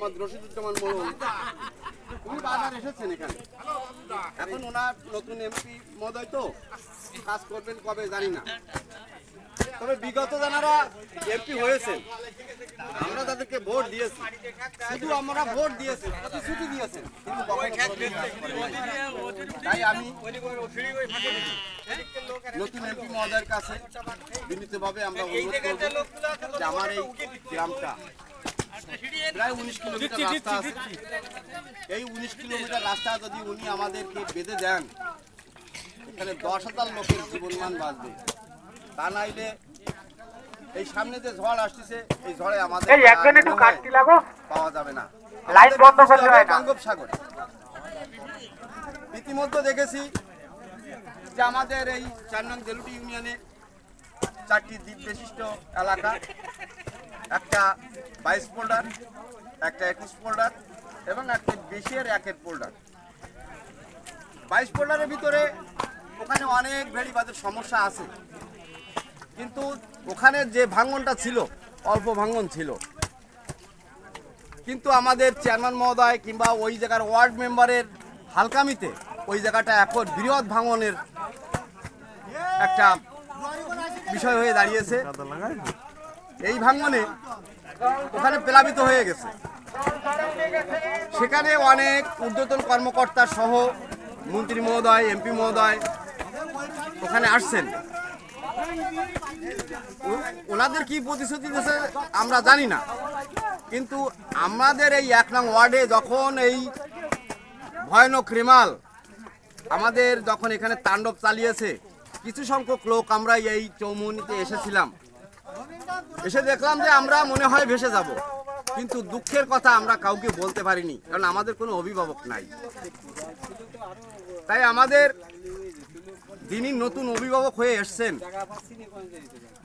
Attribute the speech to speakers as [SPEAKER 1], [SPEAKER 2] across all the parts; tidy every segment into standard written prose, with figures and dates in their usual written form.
[SPEAKER 1] মোহাম্মদ রশিদুজ্জামান মোড়ল উনি বারবার এসেছেন এখানে। এখন ওনার নতুন এমপি মহোদয় তো কাজ করবেন কবে জানি না, তবে বিগত যারা এমপি হয়েছেন আমরা তাদেরকে ভোট দিয়েছি, শুধু আমরা ভোট দিয়েছি, প্রতিশ্রুতি দিয়েছেন, কিন্তু তাই আমি নতুন এমপি মহোদয়ের কাছে বিনীতভাবে আমরা অনুরোধ করব যে আমার এই গ্রামটা প্রায় 19 কিলোমিটার রাস্তা আছে, এই 19 কিলোমিটার রাস্তা যদি উনি আমাদেরকে বেঁধে দেন এখানে 10,000 লোকের জীবনমান বাঁচবে। তা নাইলে এই সামনে যে ঝড় আসতেছে এই ঝড়ে আমাদের পাওয়া যাবে না, বঙ্গোপসাগর। ইতিমধ্যে দেখেছি যে আমাদের এই 4 নং জেলুটি ইউনিয়নে 4টি দ্বীপ বিশিষ্ট এলাকা, একটা 22 ফোল্ডার, একটা 21 ফোল্ডার এবং একটা 20-এর ফোল্ডার। 22 ফোল্ডারের ভিতরে ওখানে অনেক ভেড়িবাদের সমস্যা আছে, কিন্তু ওখানে যে ভাঙনটা ছিল অল্প ভাঙন ছিল, কিন্তু আমাদের চেয়ারম্যান মহোদয় কিংবা ওই জায়গার ওয়ার্ড মেম্বারের হালকামিতে ওই জায়গাটা এখন বৃহৎ ভাঙনের একটা বিষয় হয়ে দাঁড়িয়েছে। এই ভাঙনে ওখানে প্লাবিত হয়ে গেছে, সেখানে অনেক ঊর্ধ্বতন কর্মকর্তা সহ মন্ত্রী মহোদয়, এমপি মহোদয় ওখানে আসছেন। ওনাদের কি প্রতিশ্রুতি দিয়েছে আমরা জানি না, কিন্তু আমাদের এই 1 নং ওয়ার্ডে যখন এই ভয়ানক রেমাল আমাদের যখন এখানে তাণ্ডব চালিয়েছে, কিছু সংখ্যক লোক আমরা এই চৌমুহনীতে এসেছিলাম, এসে দেখলাম যে আমরা মনে হয় ভেসে যাব, কিন্তু দুঃখের কথা আমরা কাউকে বলতে পারিনি, কারণ আমাদের কোনো অভিভাবক নাই। তাই আমাদের যিনি নতুন অভিভাবক হয়ে এসছেন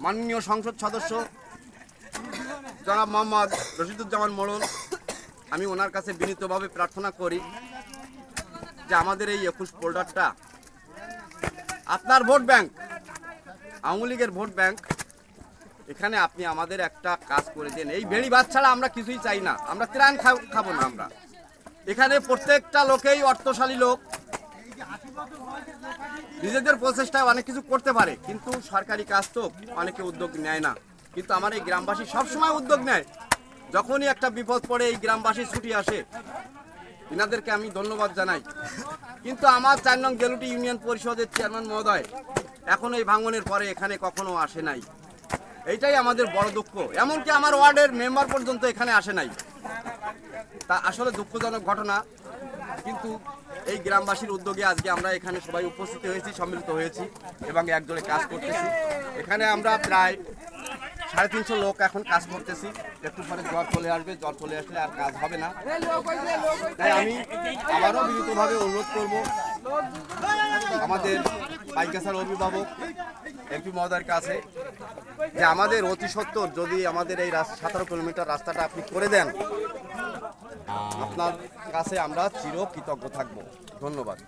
[SPEAKER 1] মাননীয় সংসদ সদস্য জনাব মোহাম্মদ রশিদুজ্জামান মোড়ল, আমি ওনার কাছে বিনীতভাবে প্রার্থনা করি যে আমাদের এই 21 ফোল্ডারটা আপনার ভোট ব্যাংক, আওয়ামী লীগের ভোট ব্যাংক, এখানে আপনি আমাদের একটা কাজ করে দেন। এই ভেড়িবাদ ছাড়া আমরা কিছুই চাই না, আমরা ত্রাণ খাবো না। আমরা এখানে প্রত্যেকটা লোকেই অর্থশালী লোক, নিজেদের প্রচেষ্টায় অনেক কিছু করতে পারে, কিন্তু সরকারি কাজ তো অনেকে উদ্যোগ নেয় না। কিন্তু আমার এই গ্রামবাসী সবসময় উদ্যোগ নেয়, যখনই একটা বিপদ পড়ে এই গ্রামবাসী ছুটি আসে, এনাদেরকে আমি ধন্যবাদ জানাই। কিন্তু আমার 4 নং জেলুটি ইউনিয়ন পরিষদের চেয়ারম্যান মহোদয় এখন এই ভাঙনের পরে এখানে কখনো আসে নাই, এইটাই আমাদের বড় দুঃখ। এমনকি আমার ওয়ার্ডের মেম্বার পর্যন্ত এখানে আসে নাই, তা আসলে দুঃখজনক ঘটনা। কিন্তু এই গ্রামবাসীর উদ্যোগে আজকে আমরা এখানে সবাই উপস্থিত হয়েছি, সম্মিলিত হয়েছি এবং একজোড়ে কাজ করতেছি। এখানে আমরা প্রায় 350 লোক এখন কাজ করতেছি। একটু পরে জ্বর চলে আসবে, জ্বর চলে আসলে আর কাজ হবে না। তাই আমি আবারও বিনীতভাবে অনুরোধ করব আমাদের পাইকাসার অভিভাবক এমপি মহোদয়ের কাছে যে আমাদের অতি সত্বর যদি আমাদের এই 17 কিলোমিটার রাস্তাটা আপনি করে দেন, আপনার কাছে আমরা চিরকৃতজ্ঞ থাকব। ধন্যবাদ।